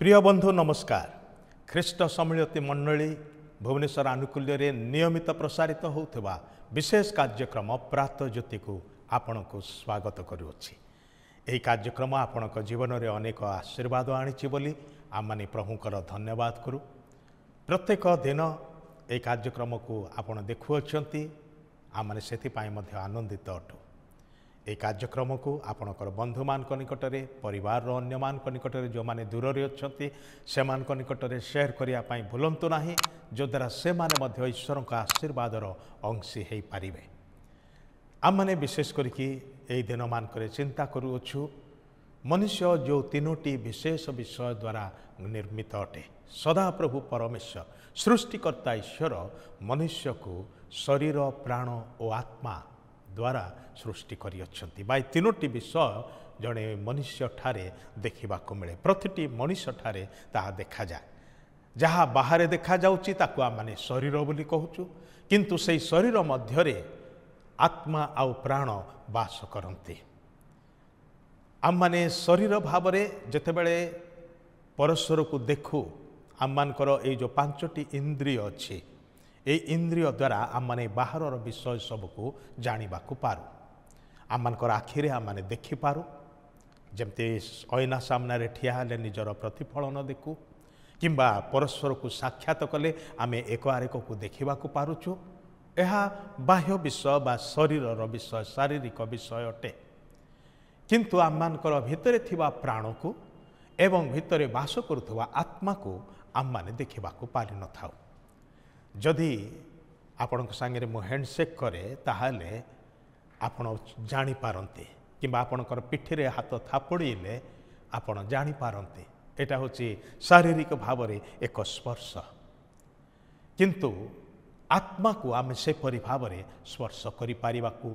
प्रिय बंधु नमस्कार। ख्रीष्ट सम्मिलित मंडली भुवनेश्वर आनुकूल्य नियमित प्रसारित होता विशेष कार्यक्रम प्रातः ज्योति को आपण को स्वागत करुच्ची। यह कार्यक्रम आपण जीवन में अनेक आशीर्वाद आनी बोली आम मैंने प्रभुकर धन्यवाद करूँ। प्रत्येक दिन यह कार्यक्रम को आपण देखुअछंती आम मैंने से आनंदित अटू। ये कार्यक्रम को आपणकर बंधु मान निकट में परिवार अन्य मान निकट में जो मैंने दूर अच्छा से निकट में शेयर करने भूलु ना, जो द्वारा से माने ईश्वर का आशीर्वाद अंशी हो पारे। आम मैंने विशेष करके दिन मानक चिंता करुच्छू मनुष्य जो तीनोटी विशेष विषय द्वारा निर्मित अटे। सदाप्रभु परमेश्वर सृष्टिकर्ता ईश्वर मनुष्य को शरीर प्राण और आत्मा द्वारा सृष्टि करियछंती। बाय तीनोटी विषय जड़े मनुष्य ठारे देखा मिले। प्रतिटी मनुष्य ठारे ताहा देखा जाए। जहाँ बाहर देखा जाउची ताकू आम माने शरीर बोली कहूचु, किंतु से शरीर मध्यरे आत्मा आउ प्राण वास करती। आम माने शरीर भाव जेतेबेले परस्पर को देखू आम मानकर ये जो पांचटी इंद्रिय अच्छी ये इंद्रिय द्वारा आम माने बाहर विषय सबको जानिबा को पारू। आम मानकर आखिरे आम माने देखिपारू। जमती ऐना सामने ठिया हेले निजर प्रतिफलन देखू किंबा परस्पर को साक्षात कले आम एक आरेक को देखा पारुचु। यह बाह्य विषय बा शरीर विषय शारीरिक विषय अटे। किंतु आम मानकर भितरे थिबा प्राण को एवं भितरे वास करुवा आत्मा को आम माने देखा पारि न थाउ। जदि आपण सांगे मु हैंडसेक करे ताहले आपण जानी पारंती किंबा आपणकर पिठीरे हाथ थापड़े आपण जानी पारंती एटा होची शारीरिक भाव में एक स्पर्श। किंतु आत्मा को आम से परि भाव में स्पर्श करि पारिबाकू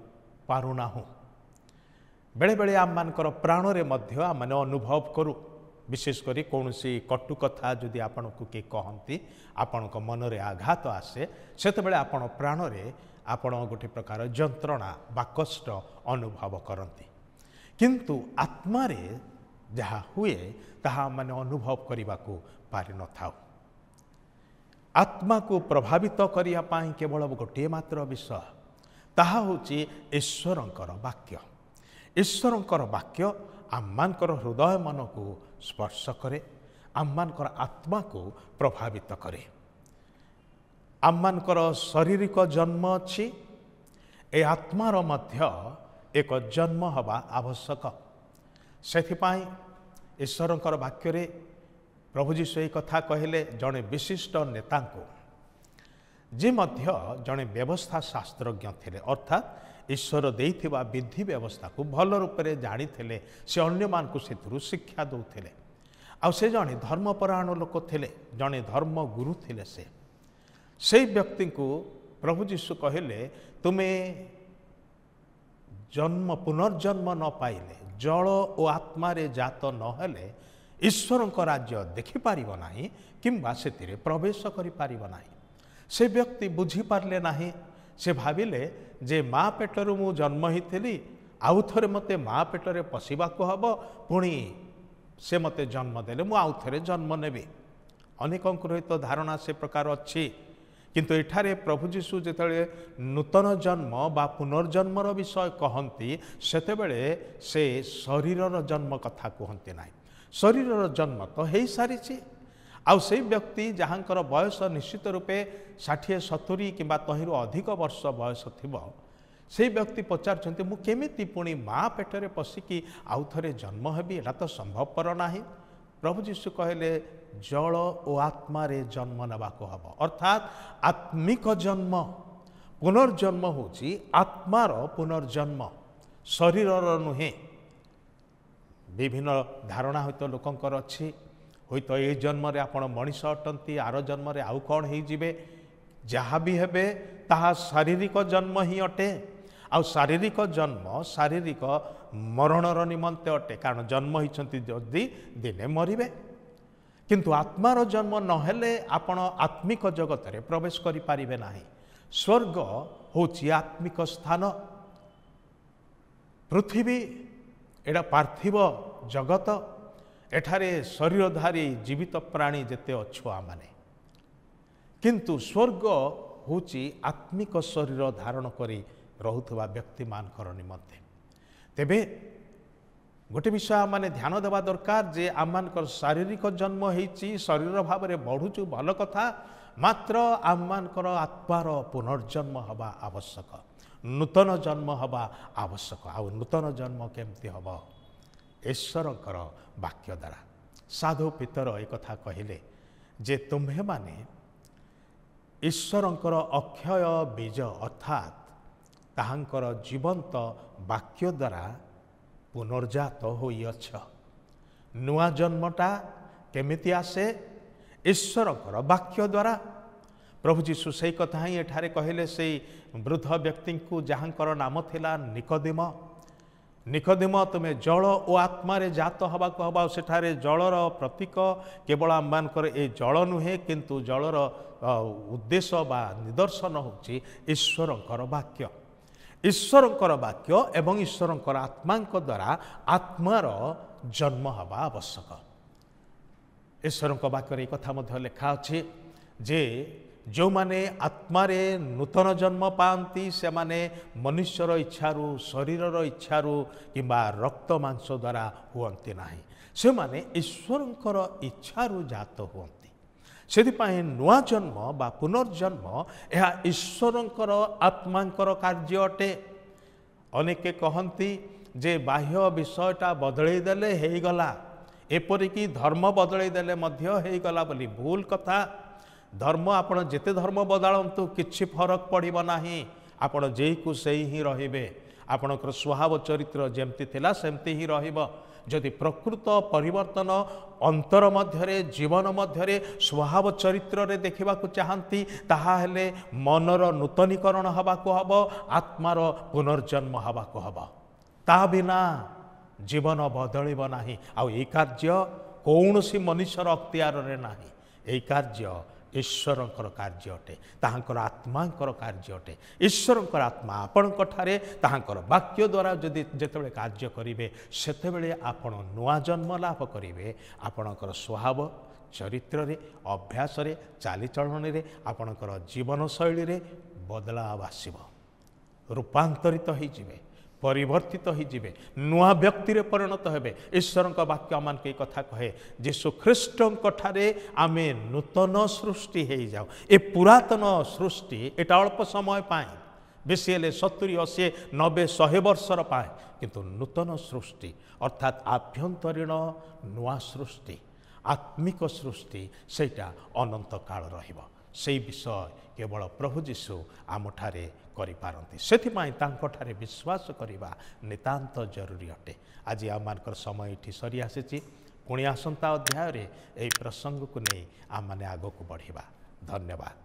पारुनाहु। बेले बेले आम मानकर प्राण रे मध्य आम माने अनुभव करू। विशेष करी कौनसी कटु कथा जदि आपण को किए कहती आपण मन रे आघात आसे सेतबेले आपण प्राण रे आपण गोटे प्रकार जंत्रणा बा कष्ट अनुभव करती। किंतु आत्मा रे जहा हुए ताहा माने अनुभव करने को पारि न थाउ। आत्मा को प्रभावित करिया पाई केवल गोटे मात्र विषय ताहा होची ईश्वरंकर वाक्य। ईश्वरंकर वाक्य आममानकर हृदय मन को स्पर्श करे, आममानकर आत्मा को प्रभावित करे। आममानकर शारीरिक जन्म अच्छी ए आत्मार मध्य एक जन्म हवा आवश्यक। सेथिपाई ईश्वरंकर वाक्य रे प्रभु जीशु ए कथा कहले जड़े विशिष्ट नेता को जे मध्य जड़े व्यवस्था शास्त्रज्ञ थे, अर्थात ईश्वर देइथिबा विधि व्यवस्था को भल रूप से जानी थे। से अन्य मान को से शिक्षा दौले। आउ से जड़े धर्मपरायण लोक थे, जड़े धर्म गुरु थे। से व्यक्ति को प्रभु जीशु कहले तुम्हें जन्म पुनर्जन्म न पाइले जल और आत्मा रे जात न हेले ईश्वर का राज्य देखिपार ना किंबा से प्रवेश करि ना। से व्यक्ति बुझी पारले नाही। से भाविले जे माँ पेटरू मु जन्म ही आउ थे मते माँ पेटरे पशिबा को हम पुणी से मते जन्म देले मु आउ थे जन्म नेबी। अनेकंकर तो धारणा से प्रकार अच्छी। किंतु एठारे प्रभु जीशु जेतले नूतन जन्म बा पुनर्जन्मर विषय कहती सेतेबेले से शरीरर जन्म कथा कहते ना। शरीरर जन्म तो हो सारी। आउ से व्यक्ति जहाँकर बयस निश्चित रूपे 60-70 किंबा तहिरु अधिक वर्ष बयस थिबो से व्यक्ति पचार मु केमिति पुणी माँ पेटरे पशिकी आउ थे जन्म हेबी एटा तो संभवपर ना। प्रभु जीशु कहले जल और आत्मा रे जन्म नवा को हम, अर्थात आत्मिक जन्म। पुनर्जन्म होची आत्मार पुनर्जन्म, शरीरर नुहे। विभिन्न धारणा हयतो लोकंकर अच्छी तो ये जन्म रे आपण मनीष अटंती आर जन्म रे आउ कौन हो जिवे जहाँ भी हेबे ताहा शारीरिक जन्म ही अटे। आउ शारीरिक जन्म शारीरिक मरणर निमंते अटे, कारण जन्म होइछंती जदि दिने मरिबे। किंतु आत्मार जन्म नहेले आपण आत्मिक जगत रे प्रवेश करि पारिबे नाही। स्वर्ग होची आत्मिक स्थान। पृथ्वी एडा पार्थिव जगत एठारे शरीरधारी जीवित प्राणी जेते अच्छु आमाने किंतु स्वर्ग होची आत्मिक शरीर धारण करी रहुथबा व्यक्ति मानकर निमंते तेबे गोटे विषय माने ध्यान देवा दरकार जे आममानकर शारीरिक जन्म होईची शरीर भाव में बढ़ुचु भल कथा मात्र आममानकर आत्मार पुनर्जन्म हवा आवश्यक नूतन जन्म हवा आवश्यक आ नूतन जन्म केमती हम ईश्वरंकर वाक्य द्वारा साधु पितर एक कथा कहले जे तुम्हे माने ईश्वरंकर अक्षय बीज अर्थात ताहांकर जीवंत वाक्य द्वारा पुनर्जात होइअछ नुआ जन्मटा केमिति आसे ईश्वरंकर वाक्य द्वारा प्रभु जीशु से कथा ही एठारे कहले से वृद्ध व्यक्ति को जहाँकर नाम थिला निकोदेम निकोदेम तुम्हें जल और आत्मा जात हवा हवा सेठारे जलर प्रतीक केवल आममानकर ए जल नुहे किंतु जलर उद्देश्य बा निदर्शन होची ईश्वरंकर वाक्य ईश्वरंकर वाक्य एवं ईश्वरंकर आत्मांक द्वारा आत्मार जन्म हवा आवश्यक ईश्वरंक वाक्य कथा मध्य लिखा अच्छे जे जो माने आत्मारे नूतन जन्म पाती से माने मनुष्यर इच्छारू शरीरर इच्छारू किंबा रक्त मांस द्वारा हुअन्ति नाही से माने ईश्वरंकर इच्छारू जात हुअन्ति सेथिपाई नुआ जन्म बा पुनर्जन्म यह ईश्वरंकर आत्मांकर कार्य अटे अनेके कहती जे बाह्य विषयटा बदलई देले हेगला एपरिकी धर्म बदलई देले मध्य हेगला बोली भूल कथा धर्म आपण जेते धर्म बदलतु किछि फरक पड़िबो नाही आपण जेई को सेई ही रहिबे आपणकर स्वभाव चरित्र जेमती थिला सेमती ही रहिबो जदि प्रकृत परिवर्तन अंतर मध्यरे जीवन मध्यरे स्वभाव चरित्र रे देखिबा को चाहंती ताहा हेले मनर नूतनीकरण हबा को हबो आत्मार पुनर्जन्म हबा को हबो ता बिना जीवन बदलिबो नाही आ ए कार्य कौनसी मनुष्यर अख्तियार रे नाही ए कार्य ईश्वरंकर कार्य अटे ताहांकर आत्मांकर कार्य अटे ईश्वरंकर आत्मा आपणक ठारे ताहांकर वाक्य द्वारा जदि जेतेबेले कार्य करिवे सेतेबेले आपण नुआ जन्म लाभ करिवे आपणकर स्वभाव चरित्र रे अभ्यास रे चालीचलन रे आपणकर जीवन शैली रे बदलाव आसीबो रूपांतरित हो जिवे परिवर्तित हो जिवे नुआ व्यक्ति रे परिणत हेबे ईश्वरंक वाक्य मान के कथा कहे यीशु ख्रीष्टंक ठारे आमे नूतन सृष्टि हे जाऊ ए पुरातन सृष्टि एटा अल्प समय पाए बेसी हेले 70 80 90 100 वर्षर पाए किंतु नूतन सृष्टि अर्थात आभ्यंतरीण नुआ सृष्टि आत्मिक सृष्टि सेटा अनंत काल रहिबो से विषय केवल प्रभु जीशु आमठारे करिपारती सेथिपाई तांको ठारे विश्वास करिबा नितांत जरूरी अटे आज आममानकर समय इठी सरी आसीची पुणी आसंता अध्याय रे एही प्रसंग को नहीं आम माने आगो को बढ़िबा धन्यवाद।